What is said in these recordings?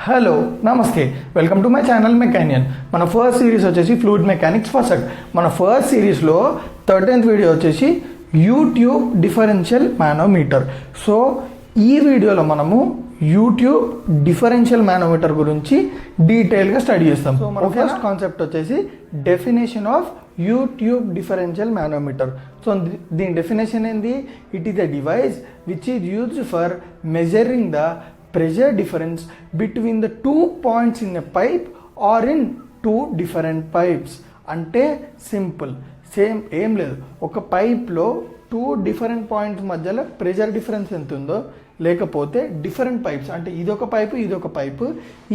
Hello నమస్తే welcome to my channel మెకానియన్. మన first series వచ్చేసి ఫ్లూయిడ్ మెకానిక్స్ ఫస్ట్. మన ఫస్ట్ సిరీస్లో 13th వీడియో వచ్చేసి యూట్యూబ్ డిఫరెన్షియల్ మానోమీటర్. సో ఈ వీడియోలో మనము యూట్యూబ్ డిఫరెన్షియల్ మానోమీటర్ గురించి డీటెయిల్గా స్టడీ చేస్తాం. సో మన ఫస్ట్ కాన్సెప్ట్ వచ్చేసి definition of U-tube differential manometer. So దీని డెఫినేషన్ ఏంది? It is a device which is used for measuring the pressure difference between the 2 points in a pipe or in 2 different pipes. అంటే simple, same ఏం లేదు. ఒక పైప్లో 2 different points మధ్యలో pressure difference ఎంత ఉందో, లేకపోతే డిఫరెంట్ పైప్స్ అంటే ఇదొక పైపు ఇదొక పైపు,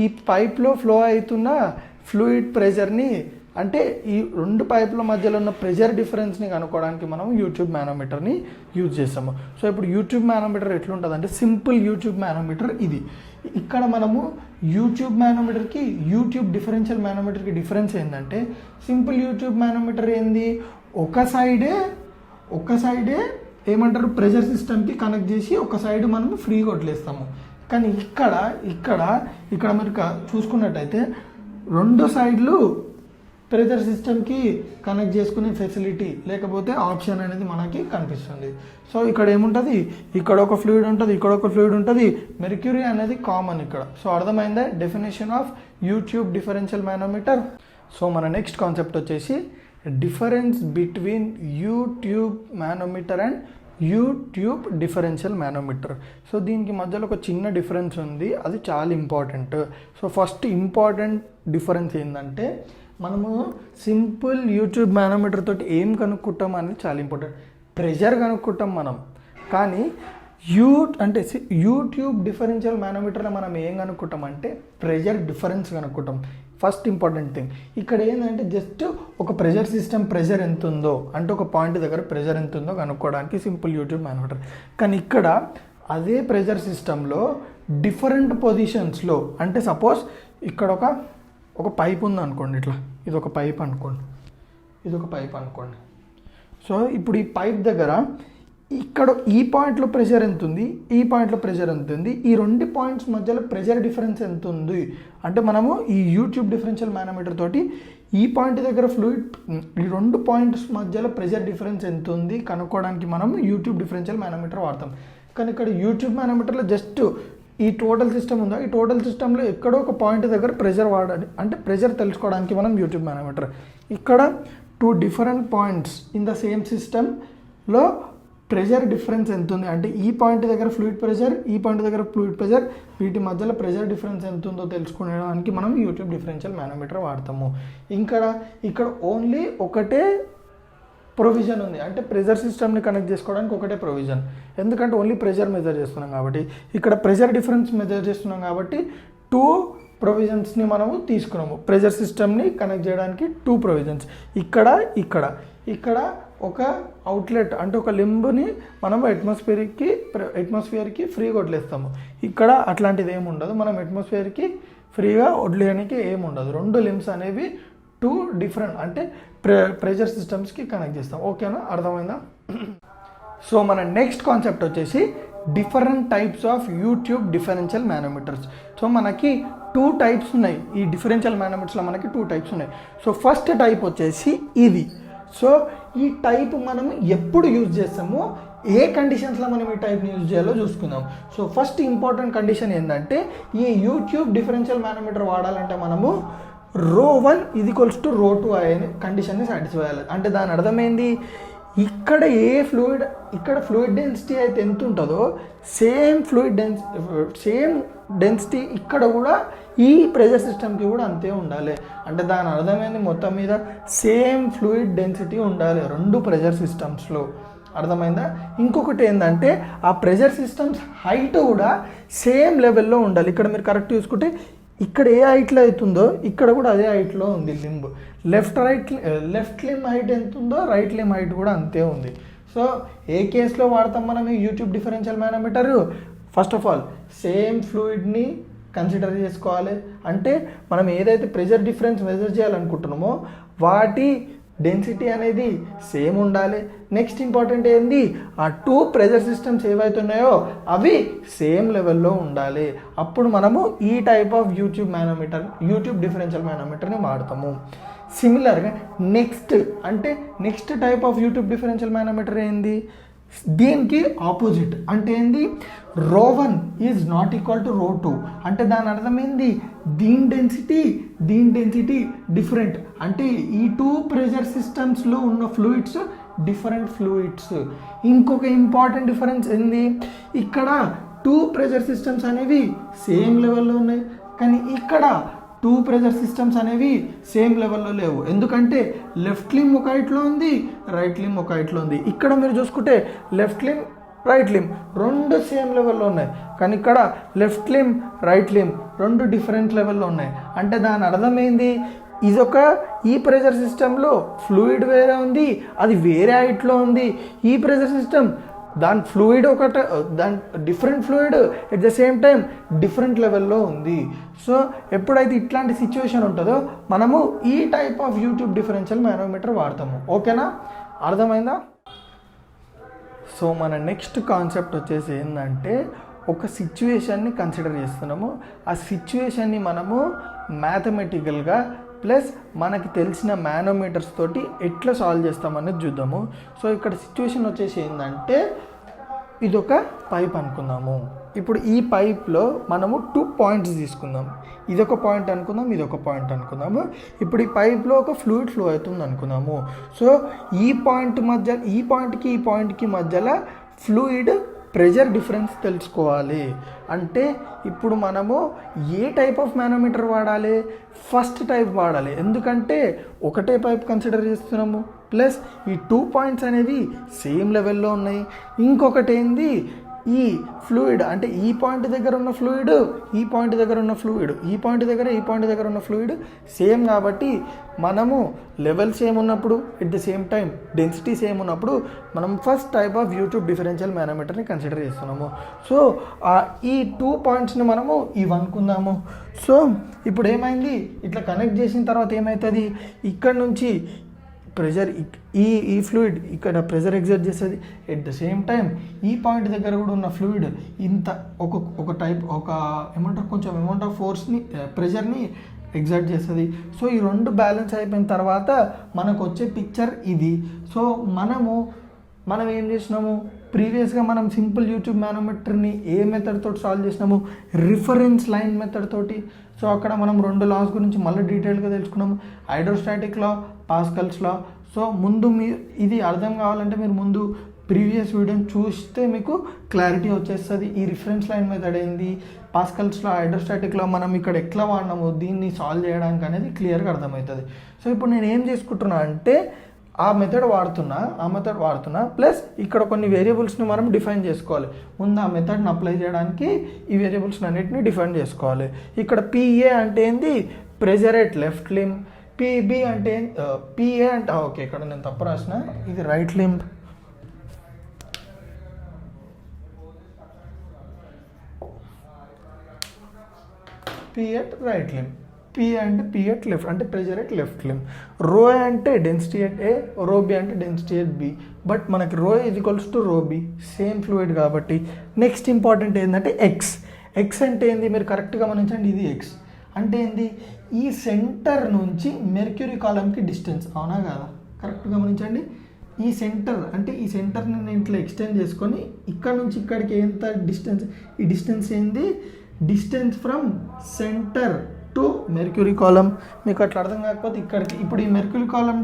ఈ పైప్లో ఫ్లో అవుతున్న ఫ్లూయిడ్ ప్రెషర్ని అంటే ఈ రెండు పైపుల మధ్యలో ఉన్న ప్రెషర్ డిఫరెన్స్ని కనుక్కోవడానికి మనం యూట్యూబ్ మానోమీటర్ని యూజ్ చేస్తాము. సో ఇప్పుడు యూట్యూబ్ మానోమీటర్ ఎట్లుంటుంది అంటే సింపుల్ యూట్యూబ్ మానోమీటర్ ఇది. ఇక్కడ మనము యూట్యూబ్ మానోమీటర్కి యూట్యూబ్ డిఫరెన్షియల్ మానోమీటర్కి డిఫరెన్స్ ఏంటంటే, సింపుల్ యూట్యూబ్ మానోమీటర్ ఏంది, ఒక సైడే ఏమంటారు ప్రెషర్ సిస్టమ్కి కనెక్ట్ చేసి ఒక సైడ్ మనము ఫ్రీగా వదిలేస్తాము. కానీ ఇక్కడ మీరు చూసుకున్నట్టయితే రెండు సైడ్లు ప్రెషర్ సిస్టమ్కి కనెక్ట్ చేసుకునే ఫెసిలిటీ లేకపోతే ఆప్షన్ అనేది మనకి కనిపిస్తుంది. సో ఇక్కడ ఏముంటుంది, ఇక్కడ ఒక ఫ్లూయిడ్ ఉంటుంది, ఇక్కడ ఒక ఫ్లూయిడ్ ఉంటుంది, మెర్క్యూరీ అనేది కామన్ ఇక్కడ. సో అర్థమైందా definition of U-tube differential manometer. So మన నెక్స్ట్ కాన్సెప్ట్ వచ్చేసి difference between YouTube manometer and YouTube differential manometer. So దీనికి మధ్యలో ఒక చిన్న డిఫరెన్స్ ఉంది, అది చాలా important. So first important difference ఏంటంటే, మనము సింపుల్ యూట్యూబ్ మానోమీటర్ తోటి ఏం కనుక్కుంటాం అనేది చాలా ఇంపార్టెంట్. ప్రెషర్ కనుక్కుంటాం మనం, కానీ యూట్యూబ్ డిఫరెన్షియల్ మానోమీటర్లో మనం ఏం కనుక్కుంటాం అంటే ప్రెషర్ డిఫరెన్స్ కనుక్కుంటాం. ఫస్ట్ ఇంపార్టెంట్ థింగ్ ఇక్కడ ఏంటంటే జస్ట్ ఒక ప్రెషర్ సిస్టమ్ ప్రెషర్ ఎంత ఉందో అంటే ఒక పాయింట్ దగ్గర ప్రెషర్ ఎంత ఉందో కనుక్కోవడానికి సింపుల్ యూట్యూబ్ మానోమీటర్. కానీ ఇక్కడ అదే ప్రెషర్ సిస్టంలో డిఫరెంట్ పొజిషన్స్లో అంటే సపోజ్ ఇక్కడ ఒక పైప్ ఉంది అనుకోండి, ఇట్లా ఇది ఒక పైప్ అనుకోండి. సో ఇప్పుడు ఈ పైప్ దగ్గర ఇక్కడ ఈ పాయింట్లో ప్రెషర్ ఎంత ఉంది, ఈ పాయింట్లో ప్రెషర్ ఎంత ఉంది, ఈ రెండు పాయింట్స్ మధ్యలో ప్రెషర్ డిఫరెన్స్ ఎంత ఉంది అంటే మనము ఈ యూట్యూబ్ డిఫరెన్షియల్ మానోమీటర్ తోటి ఈ పాయింట్ దగ్గర ఫ్లూయిడ్ ఈ రెండు పాయింట్స్ మధ్యలో ప్రెషర్ డిఫరెన్స్ ఎంత ఉంది కనుక్కోవడానికి మనం యూట్యూబ్ డిఫరెన్షియల్ మానోమీటర్ వాడతాం. కానీ ఇక్కడ యూట్యూబ్ మానోమీటర్లో జస్ట్ ఈ టోటల్ సిస్టమ్ ఉందా, ఈ టోటల్ సిస్టంలో ఎక్కడో ఒక పాయింట్ దగ్గర ప్రెషర్ వాడాలి అంటే ప్రెషర్ తెలుసుకోవడానికి మనం యూట్యూబ్ మానోమీటర్. ఇక్కడ 2 different points in the same సిస్టంలో ప్రెషర్ డిఫరెన్స్ ఎంత ఉంది అంటే ఈ పాయింట్ దగ్గర ఫ్లూయిడ్ ప్రెషర్, ఈ పాయింట్ దగ్గర ఫ్లూయిడ్ ప్రెషర్, వీటి మధ్యలో ప్రెషర్ డిఫరెన్స్ ఎంత ఉందో తెలుసుకోవడానికి మనం యూట్యూబ్ డిఫరెన్షియల్ మానోమీటర్ వాడతాము. ఇక్కడ ఓన్లీ ఒకటే ప్రొవిజన్ ఉంది అంటే ప్రెషర్ సిస్టమ్ని కనెక్ట్ చేసుకోవడానికి ఒకటే ప్రొవిజన్, ఎందుకంటే ఓన్లీ ప్రెషర్ మెజర్ చేస్తున్నాం కాబట్టి. ఇక్కడ ప్రెషర్ డిఫరెన్స్ మెజర్ చేస్తున్నాం కాబట్టి 2 ప్రొవిజన్స్ని మనము తీసుకున్నాము. ప్రెషర్ సిస్టమ్ని కనెక్ట్ చేయడానికి 2 ప్రొవిజన్స్. ఇక్కడ ఒక అవుట్లెట్ అంటే ఒక లింబ్ని మనం అట్మాస్ఫియర్కి ఫ్రీగా వదిలేస్తాము. ఇక్కడ అట్లాంటిది ఏమి ఉండదు, మనం అట్మాస్ఫియర్కి ఫ్రీగా వదిలేయడానికి ఏమి ఉండదు. 2 లింబ్స్ అనేవి 2 డిఫరెంట్ అంటే ప్రెషర్ సిస్టమ్స్కి కనెక్ట్ చేస్తాం. ఓకేనా, అర్థమైందా? సో మన నెక్స్ట్ కాన్సెప్ట్ వచ్చేసి different types of U-tube differential manometers. So మనకి 2 టైప్స్ ఉన్నాయి ఈ డిఫరెన్షియల్ మానోమీటర్స్లో, మనకి 2 టైప్స్ ఉన్నాయి. సో ఫస్ట్ టైప్ వచ్చేసి ఇది. సో ఈ టైప్ మనం ఎప్పుడు యూజ్ చేస్తామో, ఏ కండిషన్స్లో మనం ఈ టైప్ని యూజ్ చేయాలో చూసుకుందాం. సో ఫస్ట్ ఇంపార్టెంట్ కండిషన్ ఏంటంటే, ఈ యూట్యూబ్ డిఫరెన్షియల్ మానోమీటర్ వాడాలంటే మనము ρ1 = ρ2 అనే కండిషన్ని సాటిస్ఫై అవ్వాలి. అంటే దాని అర్థమైంది, ఇక్కడ ఫ్లూయిడ్ డెన్సిటీ అయితే ఎంత ఉంటుందో సేమ్ డెన్సిటీ ఇక్కడ కూడా ఈ ప్రెషర్ సిస్టమ్కి కూడా అంతే ఉండాలి. అంటే దాని అర్థమైంది మొత్తం మీద సేమ్ ఫ్లూయిడ్ డెన్సిటీ ఉండాలి 2 ప్రెషర్ సిస్టమ్స్లో. అర్థమైందా? ఇంకొకటి ఏంటంటే ఆ ప్రెషర్ సిస్టమ్స్ హైట్ కూడా సేమ్ లెవెల్లో ఉండాలి. ఇక్కడ మీరు కరెక్ట్ చూసుకుంటే ఇక్కడ ఏ హైట్లో అవుతుందో ఇక్కడ కూడా అదే హైట్లో ఉంది లింబ్. లెఫ్ట్ లింబ్ హైట్ ఎంత ఉందో రైట్ లింబ్ హైట్ కూడా అంతే ఉంది. సో ఏ కేసులో వాడతాం మనం ఈ U-tube differential manometer? First of all same ఫ్లూయిడ్ని కన్సిడర్ చేసుకోవాలి. అంటే మనం ఏదైతే ప్రెషర్ డిఫరెన్స్ మెజర్ చేయాలనుకుంటున్నామో వాటి డెన్సిటీ అనేది సేమ్ ఉండాలి. నెక్స్ట్ ఇంపార్టెంట్ ఏంది, ఆ 2 ప్రెజర్ సిస్టమ్స్ ఏవైతే ఉన్నాయో అవి సేమ్ లెవెల్లో ఉండాలి. అప్పుడు మనము ఈ టైప్ ఆఫ్ యూట్యూబ్ డిఫరెన్షియల్ మానోమీటర్ని వాడతాము. సిమిలర్గా next type of U-tube differential manometer ఏంది, దీనికి ఆపోజిట్. అంటే ఏంది, ρ1 ఈజ్ నాట్ ఈక్వల్ టు ρ2. అంటే దాని అర్థం ఏంది, దీని డెన్సిటీ డిఫరెంట్. అంటే ఈ 2 ప్రెజర్ సిస్టమ్స్లో ఉన్న ఫ్లూయిడ్స్ డిఫరెంట్ ఫ్లూయిడ్స్. ఇంకొక ఇంపార్టెంట్ డిఫరెన్స్ ఏంది, ఇక్కడ 2 ప్రెజర్ సిస్టమ్స్ అనేవి సేమ్ లెవెల్లో ఉన్నాయి, కానీ ఇక్కడ 2 ప్రెజర్ సిస్టమ్స్ అనేవి సేమ్ లెవెల్లో లేవు. ఎందుకంటే లెఫ్ట్ లిమ్ ఒక హైట్లో ఉంది, రైట్ లిమ్ ఒక హైట్లో ఉంది. ఇక్కడ మీరు చూసుకుంటే లెఫ్ట్ లిమ్ రైట్ లిమ్ రెండు సేమ్ లెవెల్లో ఉన్నాయి, కానీ ఇక్కడ లెఫ్ట్ లిమ్ రైట్ లిమ్ రెండు డిఫరెంట్ లెవెల్లో ఉన్నాయి. అంటే దాని అర్థం ఏంది, ఈ ప్రెజర్ సిస్టంలో ఫ్లూయిడ్ వేరే ఉంది, అది వేరే హైట్లో ఉంది. ఈ ప్రెజర్ సిస్టమ్ దాని ఫ్లూయిడ్ దాని different fluid at the same time different లెవెల్లో ఉంది. సో ఎప్పుడైతే ఇట్లాంటి సిచ్యువేషన్ ఉంటుందో మనము ఈ type of U-tube differential manometer వాడతాము. ఓకేనా, అర్థమైందా? సో మన నెక్స్ట్ కాన్సెప్ట్ వచ్చేసి ఏంటంటే, ఒక సిచ్యువేషన్ని కన్సిడర్ చేస్తున్నాము. ఆ సిచ్యువేషన్ని మనము మ్యాథమెటికల్గా ప్లస్ మనకి తెలిసిన మానోమీటర్స్ తోటి ఎట్లా సాల్వ్ చేస్తామనేది చూద్దాము. సో ఇక్కడ సిచ్యువేషన్ వచ్చేసి ఏంటంటే, ఇదొక పైప్ అనుకుందాము. ఇప్పుడు ఈ పైప్లో మనము 2 పాయింట్స్ తీసుకుందాం. ఇదొక పాయింట్ అనుకుందాం, ఇదొక పాయింట్ అనుకుందాము. ఇప్పుడు ఈ పైప్లో ఒక ఫ్లూయిడ్ ఫ్లో అవుతుంది అనుకుందాము. సో ఈ పాయింట్కి మధ్యలో ఫ్లూయిడ్ ప్రెజర్ డిఫరెన్స్ తెలుసుకోవాలి. అంటే ఇప్పుడు మనము ఏ టైప్ ఆఫ్ మానోమీటర్ వాడాలి, ఫస్ట్ టైప్ వాడాలి. ఎందుకంటే ఒకటే పైప్ కన్సిడర్ చేస్తున్నాము, ప్లస్ ఈ 2 పాయింట్స్ అనేవి సేమ్ లెవెల్లో ఉన్నాయి. ఇంకొకటి ఏంది, ఈ ఫ్లూయిడ్ అంటే ఈ పాయింట్ దగ్గర ఉన్న ఫ్లూయిడ్, ఈ పాయింట్ దగ్గర ఉన్న ఫ్లూయిడ్, ఈ పాయింట్ దగ్గర ఉన్న ఫ్లూయిడ్ సేమ్. కాబట్టి మనము లెవెల్ సేమ్ ఉన్నప్పుడు at the same time density same ఉన్నప్పుడు మనం first type of U-tube differential మానోమీటర్ని కన్సిడర్ చేస్తున్నాము. సో ఈ 2 పాయింట్స్ని మనము ఇవి అనుకుందాము. సో ఇప్పుడు ఏమైంది, ఇట్లా కనెక్ట్ చేసిన తర్వాత ఏమవుతుంది, ఇక్కడ నుంచి ప్రెజర్ ఈ ఫ్లూయిడ్ ఇక్కడ ప్రెజర్ ఎగ్జర్ట్ చేస్తుంది. ఎట్ ద సేమ్ టైం ఈ పాయింట్ దగ్గర కూడా ఉన్న ఫ్లూయిడ్ ఇంత ఒక టైప్ కొంచెం అమౌంట్ ఆఫ్ ఫోర్స్ని ప్రెజర్ని ఎగ్జర్ట్ చేస్తుంది. సో ఈ రెండు బ్యాలెన్స్ అయిపోయిన తర్వాత మనకు వచ్చే పిక్చర్ ఇది. సో మనం ఏం చేసినాము, ప్రీవియస్గా మనం సింపుల్ యూట్యూబ్ మానోమీటర్ని ఏ మెథడ్ తోటి సాల్వ్ చేసినాము, రిఫరెన్స్ లైన్ మెథడ్ తోటి. సో అక్కడ మనం 2 లాస్ గురించి మళ్ళీ డీటెయిల్గా తెలుసుకున్నాము, హైడ్రోస్టాటిక్ లా, పాస్కల్స్ లా. సో ముందు ఇది అర్థం కావాలంటే మీరు ముందు ప్రీవియస్ వీడియోని చూస్తే మీకు క్లారిటీ వచ్చేస్తుంది. ఈ రిఫరెన్స్ లైన్ మెథడ్ ఏంది, పాస్కల్స్లో హైడ్రోస్టాటిక్లో మనం ఇక్కడ ఎట్లా వాడినాము దీన్ని సాల్వ్ చేయడానికి అనేది క్లియర్గా అర్థమవుతుంది. సో ఇప్పుడు నేను ఏం చేసుకుంటున్నా అంటే ఆ మెథడ్ వాడుతున్నా ప్లస్ ఇక్కడ కొన్ని వేరియబుల్స్ని మనం డిఫైన్ చేసుకోవాలి. ముందు ఆ మెథడ్ని అప్లై చేయడానికి ఈ వేరియబుల్స్ని అన్నిటిని డిఫైన్ చేసుకోవాలి. ఇక్కడ పిఏ అంటే ఏంది, pressure at left limb. PB అంటే పిఏ అంటే ఓకే ఇక్కడ నేను తప్పు రాసిన, ఇది right limb. P at right limb. P అంటే పి ఎట్ లెఫ్ట్ అంటే pressure at left limb. Rho అంటే డెన్సిటీ ఎట్ ఏ, రో బి అంటే డెన్సిటీ ఎట్ బి. బట్ మనకి రో is equals to rho B, same fluid కాబట్టి. నెక్స్ట్ ఇంపార్టెంట్ ఏంటంటే X అంటే ఏంది, మీరు కరెక్ట్గా గమనించండి, ఇది ఎక్స్ అంటే ఏంది, ఈ సెంటర్ నుంచి మెర్క్యూరీ కాలంకి డిస్టెన్స్. అవునా కదా, కరెక్ట్ గమనించండి. ఈ సెంటర్ అంటే ఈ సెంటర్ని నేను ఇట్లా ఎక్స్టెండ్ చేసుకొని ఇక్కడ నుంచి ఇక్కడికి ఎంత డిస్టెన్స్, ఈ డిస్టెన్స్ ఏంది, distance from centre to mercury column. మీకు అట్లా అర్థం కాకపోతే ఇక్కడికి ఇప్పుడు ఈ మెర్క్యూరీ కాలం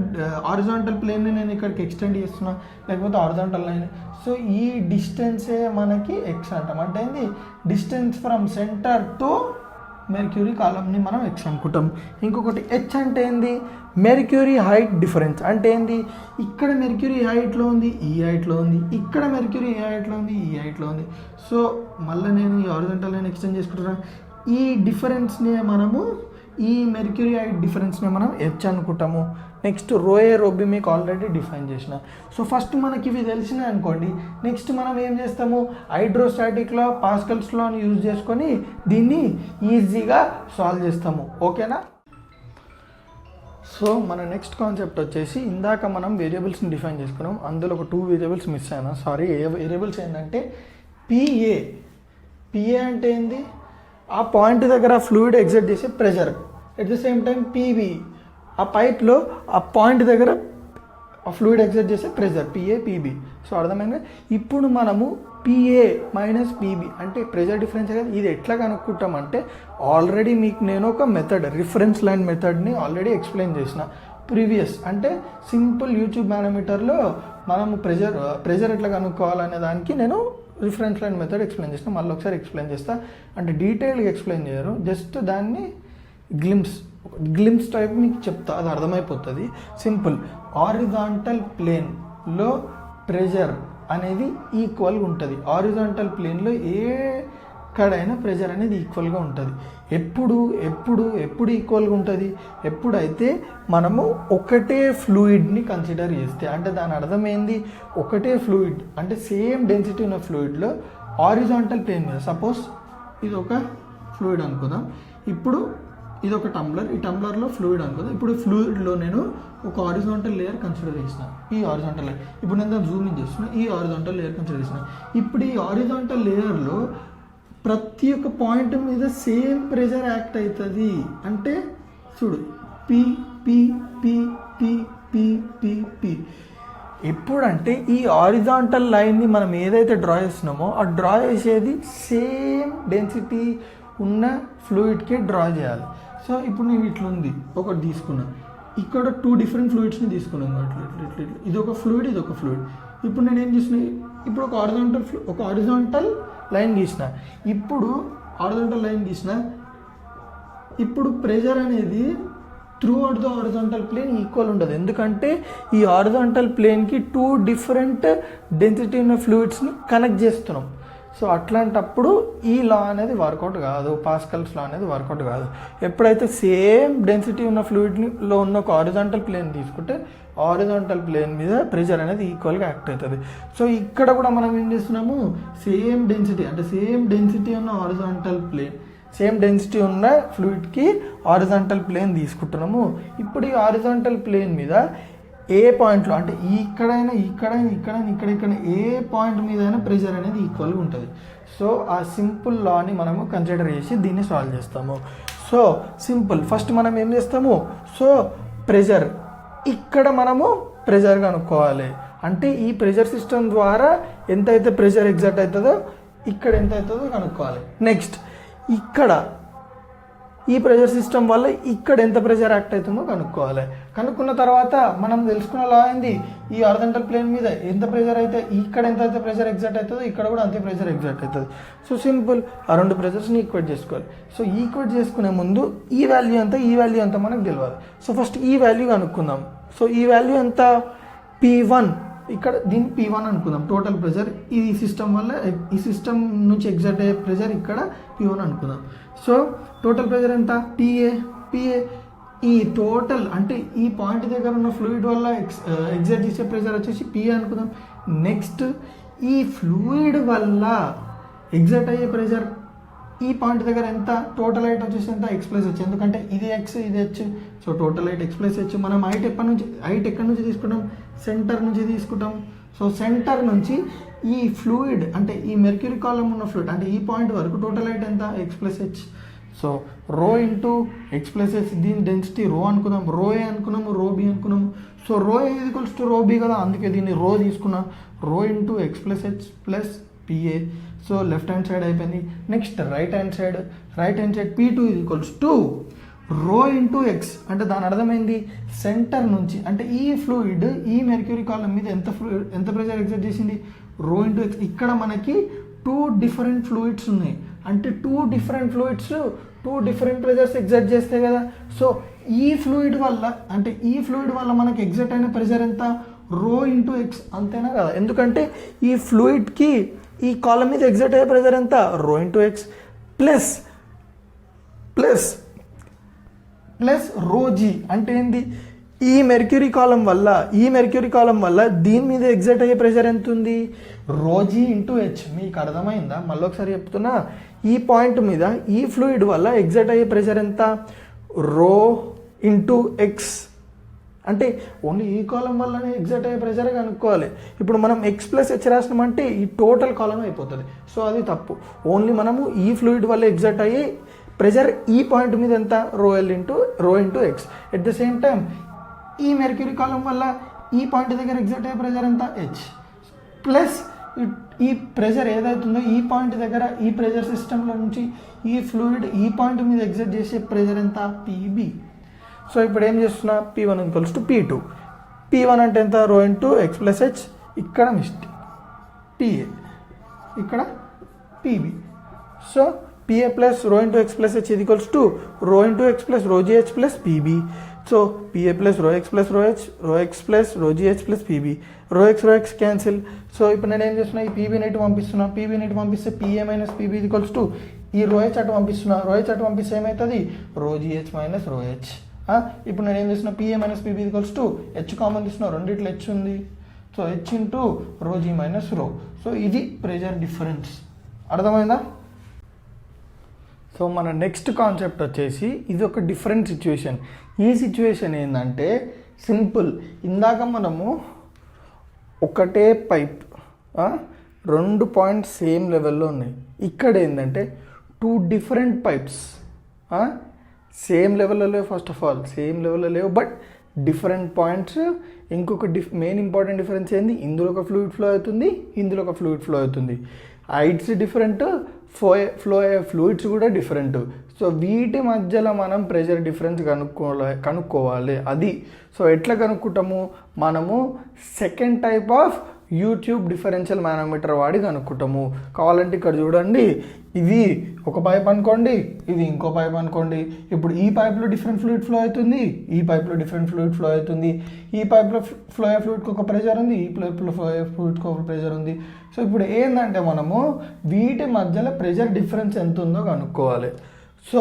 హారిజాంటల్ ప్లేన్ని నేను ఇక్కడికి ఎక్స్టెండ్ చేస్తున్నా, లేకపోతే హారిజాంటల్ లైన్. సో ఈ డిస్టెన్సే మనకి ఎక్స్ అంటాం. అంటే ఏంది, distance from centre to mercury కాలంని మనం ఎక్స్ అనుకుంటాం. ఇంకొకటి హెచ్ అంటే ఏంది, మెర్క్యూరీ హైట్ డిఫరెన్స్. అంటే ఏంది, ఇక్కడ మెర్క్యూరీ హైట్లో ఉంది, ఈ హైట్లో ఉంది, ఇక్కడ మెర్క్యూరీ ఏ హైట్లో ఉంది, ఈ హైట్లో ఉంది. సో మళ్ళీ నేను ఈ హారిజాంటల్ లైన్ ఎక్స్టెండ్ చేసుకుంటున్నాను. ఈ డిఫరెన్స్ని మనము, ఈ మెర్క్యూరీ హైట్ డిఫరెన్స్ని మనం హెచ్ అనుకుంటాము. నెక్స్ట్ రోఏ రోబి మీకు ఆల్రెడీ డిఫైన్ చేసిన. సో ఫస్ట్ మనకి ఇవి తెలిసినాయి అనుకోండి, నెక్స్ట్ మనం ఏం చేస్తాము, హైడ్రోస్టాటిక్లో పాస్కల్స్లో యూజ్ చేసుకొని దీన్ని ఈజీగా సాల్వ్ చేస్తాము. ఓకేనా. సో మన నెక్స్ట్ కాన్సెప్ట్ వచ్చేసి ఇందాక మనం వేరియబుల్స్ని డిఫైన్ చేసుకున్నాం, అందులో ఒక 2 వేరియబుల్స్ మిస్ అయినా. సారీ, ఏ వేరియబుల్స్ ఏంటంటే పిఏ. పిఏ అంటే ఏంది? ఆ పాయింట్ దగ్గర ఫ్లూయిడ్ ఎగ్జర్ట్ చేసే pressure. At the same time PB, ఆ పైప్లో ఆ పాయింట్ దగ్గర ఆ ఫ్లూయిడ్ ఎగ్జర్ట్ చేసే ప్రెషర్. PA PB. సో అర్థమైందా? ఇప్పుడు మనము పిఏ మైనస్ పీబీ అంటే ప్రెషర్ డిఫరెన్స్ కదా. ఇది ఎట్లా కనుక్కుంటామంటే ఆల్రెడీ మీకు నేను ఒక మెథడ్, రిఫరెన్స్ లైన్ మెథడ్ని ఆల్రెడీ ఎక్స్ప్లెయిన్ చేసిన ప్రీవియస్. అంటే సింపుల్ యూట్యూబ్ మానోమీటర్లో మనము ప్రెషర్ ఎట్లా కనుక్కోవాలనే దానికి నేను రిఫరెన్స్ లైన్ మెథడ్ ఎక్స్ప్లెయిన్ చేసిన. మళ్ళీ ఒకసారి ఎక్స్ప్లెయిన్ చేస్తా. అంటే డీటెయిల్గా ఎక్స్ప్లెయిన్ చేయరు, జస్ట్ దాన్ని గ్లిమ్స్ టైప్ మీకు చెప్తా, అది అర్థమైపోతుంది. సింపుల్. హారిజాంటల్ ప్లేన్లో ప్రెషర్ అనేది ఈక్వల్గా ఉంటుంది. హారిజాంటల్ ప్లేన్లో ఎక్కడైనా ప్రెషర్ అనేది ఈక్వల్గా ఉంటుంది. ఎప్పుడు ఈక్వల్గా ఉంటుంది? ఎప్పుడైతే మనము ఒకటే ఫ్లూయిడ్ని కన్సిడర్ చేస్తే. అంటే దాని అర్థం ఏంది? ఒకటే ఫ్లూయిడ్ అంటే సేమ్ డెన్సిటీ ఉన్న ఫ్లూయిడ్లో హారిజాంటల్ ప్లేన్ మీద, సపోజ్ ఇది ఒక ఫ్లూయిడ్ అనుకుందాం, ఇప్పుడు ఇది ఒక టంబ్లర్, ఈ టంబ్లర్లో ఫ్లూయిడ్ అనుకుందాం. ఇప్పుడు ఫ్లూయిడ్లో నేను ఒక హారిజాంటల్ లేయర్ కన్సిడర్ చేసిన. ఈ హారిజాంటల్ లేయర్ ఇప్పుడు నేను దాన్ని జూమ్ ఇన్ చేస్తున్నా. ఈ హారిజాంటల్ లేయర్ కన్సిడర్ చేసిన. ఇప్పుడు ఈ హారిజాంటల్ లేయర్లో ప్రతి ఒక్క పాయింట్ మీద సేమ్ ప్రెషర్ యాక్ట్ అవుతుంది. అంటే చూడు, P P P P P P P. ఎప్పుడంటే ఈ హారిజాంటల్ లైన్ని మనం ఏదైతే డ్రా చేస్తున్నామో ఆ డ్రా చేసేది సేమ్ డెన్సిటీ ఉన్న ఫ్లూయిడ్కి డ్రా చేయాలి. సో ఇప్పుడు నేను ఇట్లా ఉంది, ఒకటి తీసుకున్నాను, ఇక్కడ 2 డిఫరెంట్ ఫ్లూయిడ్స్ని తీసుకున్నాను. ఇట్లా ఇది ఒక ఫ్లూయిడ్, ఇది ఒక ఫ్లూయిడ్. ఇప్పుడు నేను ఏం చేసిన, ఇప్పుడు ఒక హారిజాంటల్ లైన్ గీసిన. ఇప్పుడు ప్రెషర్ అనేది throughout the horizontal plane equal ఉండదు. ఎందుకంటే ఈ హారిజాంటల్ ప్లేన్కి 2 డిఫరెంట్ డెన్సిటీ ఉన్న ఫ్లూయిడ్స్ని కనెక్ట్ చేస్తున్నాం. సో అట్లాంటప్పుడు ఈ లా అనేది వర్కౌట్ కాదు, పాస్కల్స్ లా అనేది వర్కౌట్ కాదు. ఎప్పుడైతే సేమ్ డెన్సిటీ ఉన్న ఫ్లూయిడ్లో ఉన్న ఒక హారిజాంటల్ ప్లేన్ తీసుకుంటే హారిజాంటల్ ప్లేన్ మీద ప్రెషర్ అనేది ఈక్వల్గా యాక్ట్ అవుతుంది. సో ఇక్కడ కూడా మనం ఏం చేస్తున్నాము, సేమ్ డెన్సిటీ ఉన్న హారిజాంటల్ ప్లేన్, సేమ్ డెన్సిటీ ఉన్న ఫ్లూయిడ్కి హారిజాంటల్ ప్లేన్ తీసుకుంటున్నాము. ఇప్పుడు ఈ హారిజాంటల్ ప్లేన్ మీద ఏ పాయింట్లో అంటే ఇక్కడ ఏ పాయింట్ మీద అయినా ప్రెషర్ అనేది ఈక్వల్గా ఉంటుంది. సో ఆ సింపుల్ లాని మనము కన్సిడర్ చేసి దీన్ని సాల్వ్ చేస్తాము. So simple. ఫస్ట్ మనం ఏం చేస్తాము, సో ప్రెషర్ ఇక్కడ మనము ప్రెషర్ కనుక్కోవాలి. అంటే ఈ ప్రెషర్ సిస్టమ్ ద్వారా ఎంతైతే ప్రెషర్ ఎగ్జర్ట్ అవుతుందో ఇక్కడ ఎంత అవుతుందో కనుక్కోవాలి. నెక్స్ట్ ఇక్కడ ఈ ప్రెషర్ సిస్టమ్ వల్ల ఇక్కడ ఎంత ప్రెషర్ యాక్ట్ అవుతుందో కనుక్కోవాలి. కనుక్కున్న తర్వాత మనం తెలుసుకున్న లా ఏంది, ఈ హారిజాంటల్ ప్లేన్ మీద ఎంత ప్రెషర్ అయితే ఇక్కడ ఎంత అయితే ప్రెషర్ ఎగ్జర్ట్ అవుతుందో ఇక్కడ కూడా అంతే ప్రెషర్ ఎగ్జర్ట్ అవుతుంది. సో సింపుల్, ఆ 2 ప్రెషర్స్ని ఈక్వేట్ చేసుకోవాలి. సో ఈక్వేట్ చేసుకునే ముందు ఈ వాల్యూ ఎంత మనకు తెలియాలి. సో ఫస్ట్ ఈ వాల్యూ కనుక్కుందాం. సో ఈ వాల్యూ ఎంత, P1. ఇక్కడ దీన్ని P1 అనుకుందాం. టోటల్ ప్రెషర్ ఈ సిస్టమ్ వల్ల, ఈ సిస్టమ్ నుంచి ఎగ్జర్ట్ అయ్యే ప్రెషర్ ఇక్కడ P1 అనుకుందాం. సో టోటల్ ప్రెషర్ ఎంత, పిఏ. ఈ టోటల్ అంటే ఈ పాయింట్ దగ్గర ఉన్న ఫ్లూయిడ్ వల్ల ఎగ్జర్ట్ చేసే ప్రెషర్ వచ్చేసి పిఏ అనుకుందాం. నెక్స్ట్ ఈ ఫ్లూయిడ్ వల్ల ఎగ్జర్ట్ అయ్యే ప్రెషర్ ఈ పాయింట్ దగ్గర ఎంత, టోటల్ హైట్ వచ్చేసి ఎంత, X+H. ఎందుకంటే ఇది X ఇది H. So total height X+H. మనం హైట్ ఎక్కడి నుంచి తీసుకుంటాం, సెంటర్ నుంచి తీసుకుంటాం. సో సెంటర్ నుంచి ఈ ఫ్లూయిడ్ అంటే ఈ మెర్క్యూరీ కాలం ఉన్న ఫ్లూయిడ్ అంటే ఈ పాయింట్ వరకు టోటల్ హైట్ ఎంత, X+H. సో రో ఇంటూ X+H, దీని డెన్సిటీ రో అనుకుందాం, రో ఏ అనుకున్నాము, రో బి అనుకున్నాము. So rho A equals to rho B కదా, అందుకే దీన్ని రో తీసుకున్నాం. Rho into X+H plus PA. So left hand side అయిపోయింది. Next right hand side P2 equals to rho into x. అంటే దాని అర్థమైంది, సెంటర్ నుంచి అంటే ఈ ఫ్లూయిడ్ ఈ మెర్క్యూరీ కాలం మీద ఎంత ప్రెషర్ ఎగ్జర్ట్ చేసింది, రో ఇంటూ ఎక్స్. ఇక్కడ మనకి 2 డిఫరెంట్ ఫ్లూయిడ్స్ ఉన్నాయి. అంటే 2 different fluids 2 different pressures exert చేస్తాయి కదా. సో ఈ ఫ్లూయిడ్ వల్ల మనకి ఎగ్జర్ట్ అయిన ప్రెషర్ ఎంత, రో ఇంటూ ఎక్స్. అంతేనా కదా, ఎందుకంటే ఈ ఫ్లూయిడ్కి ఈ కాలం మీద ఎగ్జర్ట్ అయ్యే ప్రెషర్ ఎంత, రో ఇంటూ ఎక్స్ ప్లస్ రో జీ. అంటే ఏంది, ఈ మెర్క్యూరీ కాలం వల్ల దీని మీద ఎగ్జర్ట్ అయ్యే ప్రెషర్ ఎంత ఉంది, రోజీ ఇంటూ హెచ్. మీకు అర్థమైందా, మళ్ళీ ఒకసారి చెప్తున్నా. ఈ పాయింట్ మీద ఈ ఫ్లూయిడ్ వల్ల ఎగ్జర్ట్ అయ్యే ప్రెషర్ ఎంత, రో ఇంటూ ఎక్స్ అంటే ఓన్లీ ఈ కాలం వల్లనే ఎగ్జాక్ట్ అయ్యే ప్రెజర్ కనుక్కోవాలి. ఇప్పుడు మనం x ప్లస్ హెచ్ రాసినామంటే ఈ టోటల్ కాలం అయిపోతుంది. సో అది తప్పు. ఓన్లీ మనము ఈ ఫ్లూయిడ్ వల్ల ఎగ్జాక్ట్ అయ్యే ప్రెజర్ ఈ పాయింట్ మీద ఎంత ρl into x. At the same time ఈ మెర్క్యూరీ కాలం వల్ల ఈ పాయింట్ దగ్గర ఎగ్జాక్ట్ అయ్యే ప్రెజర్ ఎంత h ప్లస్ ఈ ప్రెజర్ ఏదైతుందో ఈ పాయింట్ దగ్గర ఈ ప్రెజర్ సిస్టంలో నుంచి ఈ ఫ్లూయిడ్ ఈ పాయింట్ మీద ఎగ్జర్ట్ చేసే ప్రెజర్ ఎంత pb. సో ఇప్పుడు ఏం చేస్తున్నా p1 equals to p2. p1 అంటే ఎంత ρ ఇంటూ x ప్లస్ హెచ్, ఇక్కడ మిస్టేక్ pa, ఇక్కడ pb. So pa plus ρ into x plus H ఇది equals to ρ into x plus ρgh plus pb. So pa plus ρx plus ρh, ρx plus ρgh plus pb, ρx cancel. So ఇప్పుడు నేను ఏం చేస్తున్నా ఈ pbని ఇటు పంపిస్తున్నా, pbని ఇటు పంపిస్తే pa minus pb equals to ఈ ρh అటు పంపిస్తున్నా, ρh అటు పంపిస్తే ఏమవుతుంది ρgh మైనస్ ρh. ఇప్పుడు నేను ఏం చేస్తున్నా pa minus pb equals to h common తీస్తున్నా, రెండిట్లో h ఉంది. So h into ρg minus ρ. So ఇది ప్రెజర్ డిఫరెన్స్. అర్థమైందా? సో మన నెక్స్ట్ కాన్సెప్ట్ వచ్చేసి ఇది ఒక డిఫరెంట్ సిచ్యువేషన్. ఈ సిచ్యువేషన్ ఏంటంటే సింపుల్. ఇందాక మనము ఒకటే పైప్ 2 పాయింట్స్ సేమ్ లెవెల్లో ఉన్నాయి. ఇక్కడ ఏంటంటే 2 డిఫరెంట్ పైప్స్ సేమ్ లెవెల్లో లేవు. ఫస్ట్ ఆఫ్ ఆల్ సేమ్ లెవెల్లో లేవు, బట్ డిఫరెంట్ పాయింట్స్. ఇంకొక మెయిన్ ఇంపార్టెంట్ డిఫరెన్స్ ఏంది, ఇందులో ఒక ఫ్లూయిడ్ ఫ్లో అవుతుంది, ఇందులో ఒక ఫ్లూయిడ్ ఫ్లో అవుతుంది. హైట్స్ డిఫరెంట్, ఫ్లో అయ్యే ఫ్లూయిడ్స్ కూడా డిఫరెంట్. సో వీటి మధ్యలో మనం ప్రెషర్ డిఫరెన్స్ కనుక్కోవాలి. అది సో ఎట్లా కనుక్కుంటాము, మనము second type of U-tube differential manometer వాడి కనుక్కుంటాము. కావాలంటే ఇక్కడ చూడండి, ఇది ఒక పైప్ అనుకోండి, ఇది ఇంకో పైప్ అనుకోండి. ఇప్పుడు ఈ పైప్లో డిఫరెంట్ ఫ్లూయిడ్ ఫ్లో అవుతుంది, ఈ పైప్లో డిఫరెంట్ ఫ్లూయిడ్ ఫ్లో అవుతుంది. ఈ పైప్లో ఫ్లో అయ్యే ఫ్లూయిడ్కి ఒక ప్రెషర్ ఉంది, ఈ పైప్లో ఫ్లో అయ్యే ఫ్లూయిడ్కి ఒక ప్రెషర్ ఉంది. సో ఇప్పుడు ఏంటంటే మనము వీటి మధ్యలో ప్రెషర్ డిఫరెన్స్ ఎంత ఉందో కనుక్కోవాలి. సో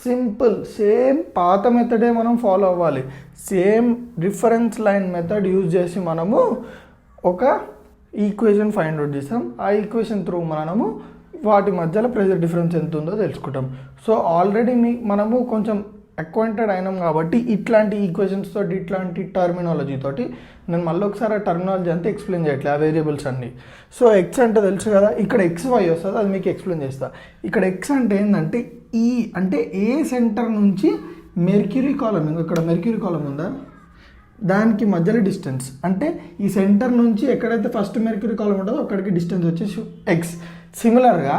సింపుల్, సేమ్ పాత మెథడే మనం ఫాలో అవ్వాలి. Same reference line method use చేసి మనము ఒక ఈక్వేషన్ ఫైండ్ అవుట్ చేస్తాం. ఆ ఈక్వేషన్ త్రూ మనము వాటి మధ్యలో ప్రెషర్ డిఫరెన్స్ ఎంత ఉందో తెలుసుకుంటాం. సో ఆల్రెడీ మనము కొంచెం అక్వైంటెడ్ అయినాం కాబట్టి ఇట్లాంటి ఈక్వేషన్స్ తోటి, ఇట్లాంటి టర్మినాలజీ తోటి నేను మళ్ళీ ఒకసారి ఆ టర్మినాలజీ అంతా ఎక్స్ప్లెయిన్ చేయట్లే, ఆ వేరియబుల్స్ అన్నీ. సో ఎక్స్ అంటే తెలుసు కదా, ఇక్కడ ఎక్స్ వై వస్తుంది, అది మీకు ఎక్స్ప్లెయిన్ చేస్తా. ఇక్కడ ఎక్స్ అంటే ఏంటంటే ఈ అంటే ఏ సెంటర్ నుంచి మెర్క్యూరీ కాలం, ఇక్కడ మెర్క్యూరీ కాలం ఉందా దానికి మధ్యలో డిస్టెన్స్, అంటే ఈ సెంటర్ నుంచి ఎక్కడైతే ఫస్ట్ మెర్క్యూరీ కాలం ఉంటుందో అక్కడికి డిస్టెన్స్ వచ్చేసి ఎక్స్. సిమిలర్గా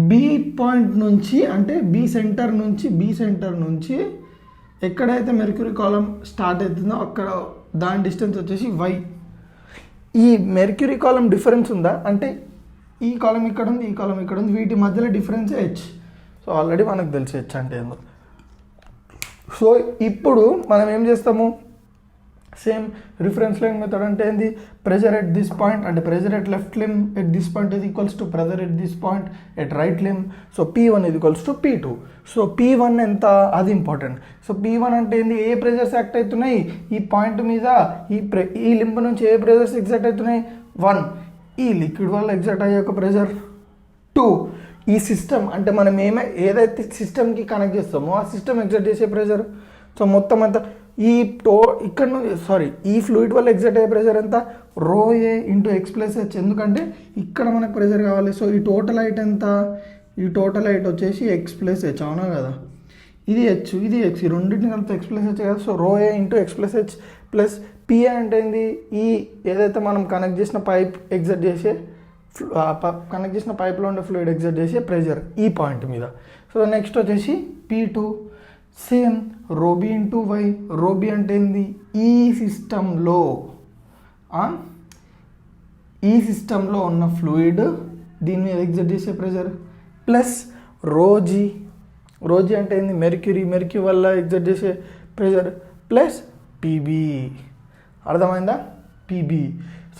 బి పాయింట్ నుంచి, అంటే బి సెంటర్ నుంచి ఎక్కడైతే మెర్క్యూరీ కాలం స్టార్ట్ అవుతుందో అక్కడ దాని డిస్టెన్స్ వచ్చేసి వై. ఈ మెర్క్యూరీ కాలం డిఫరెన్స్ ఉందా అంటే ఈ కాలం ఇక్కడ ఉంది, ఈ కాలం ఇక్కడ ఉంది, వీటి మధ్యలో డిఫరెన్స్ హెచ్. సో ఆల్రెడీ మనకు తెలుసు హెచ్ అంటే ఏందో. సో ఇప్పుడు మనం ఏం చేస్తాము, సేమ్ రిఫరెన్స్ లైన్ మెథడ్ అంటే ఏంది, ప్రెజర్ ఎట్ దిస్ పాయింట్ అంటే pressure at left limb at this point ఇది equals to pressure at this point at right limb. So P1 ఇది equals to P2. So P1 ఎంత, అది important. So P1 అంటే ఏంది, ఏ pressures act అవుతున్నాయి ఈ point మీద, ఈ లింబ్ నుంచి ఏ ప్రెజర్స్ ఎగ్జాక్ట్ అవుతున్నాయి 1, ఈ లిక్విడ్ వల్ల ఎగ్జాక్ట్ అయ్యే ఒక ప్రెజర్ 2, ఈ సిస్టమ్ అంటే మనం ఏదైతే సిస్టమ్కి కనెక్ట్ చేస్తామో ఆ సిస్టమ్ ఎగ్జాక్ట్ చేసే ప్రెజర్. సో మొత్తం అంతా ఇక్కడ ఈ ఫ్లూయిడ్ వల్ల ఎగ్జాక్ట్ అయ్యే ప్రెషర్ ఎంత, రో A into x plus H. ఎందుకంటే ఇక్కడ మనకు ప్రెషర్ కావాలి. సో ఈ టోటల్ హైట్ ఎంత, ఈ టోటల్ హైట్ వచ్చేసి ఎక్స్ ప్లస్ హెచ్, అవునా కదా, ఇది హెచ్ ఇది ఎక్స్, ఈ రెండింటిని కలిపితే ఎక్స్ ప్లస్ హెచ్ కదా. So rho A into x plus H plus PA అంటే ఏంది, ఈ ఏదైతే మనం కనెక్ట్ చేసిన పైప్ ఎగ్జర్ట్ చేసే కనెక్ట్ చేసిన పైప్లో ఉండే ఫ్లూయిడ్ ఎగ్జర్ట్ చేసే ప్రెషర్ ఈ పాయింట్ మీద. సో నెక్స్ట్ వచ్చేసి P2 సేమ్ రోబీ ఇంటూ వై. రోబీ అంటే ఏంది, ఈ సిస్టంలో ఉన్న ఫ్లూయిడ్ దీని మీద ఎగ్జర్ట్ చేసే ప్రెషర్ ప్లస్ రోజీ అంటే ఏంది, మెర్క్యూరీ వల్ల ఎగ్జర్ట్ చేసే ప్రెషర్ ప్లస్ పీబీ. అర్థమైందా, పీబీ.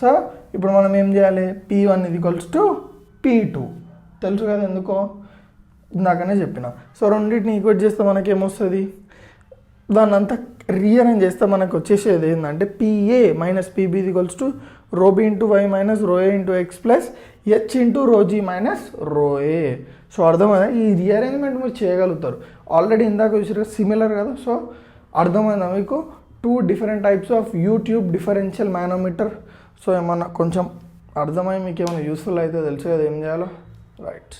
సో ఇప్పుడు మనం ఏం చేయాలి, P1 ఇది ఈక్వల్స్ టు P2 తెలుసు కదా, ఎందుకో ఇందాకనే చెప్పిన. సో రెండింటిని ఈక్వేట్ చేస్తే మనకి ఏమొస్తుంది, దాన్ని అంతా రీఅరేంజ్ చేస్తే మనకు వచ్చేసేది ఏంటంటే PA minus PB equals to rho B into y minus rho A into x plus H into rho g minus rho A. So అర్థమైందా, ఈ రీఅరేంజ్మెంట్ మీరు చేయగలుగుతారు. ఆల్రెడీ ఇందాక చూసారు సిమిలర్ కదా. సో అర్థమైందా మీకు, 2 two different types of U-tube differential manometer. So ఏమన్నా కొంచెం అర్థమై మీకు ఏమైనా యూస్ఫుల్ అయితే తెలుసు కదా ఏం చేయాలో. రైట్.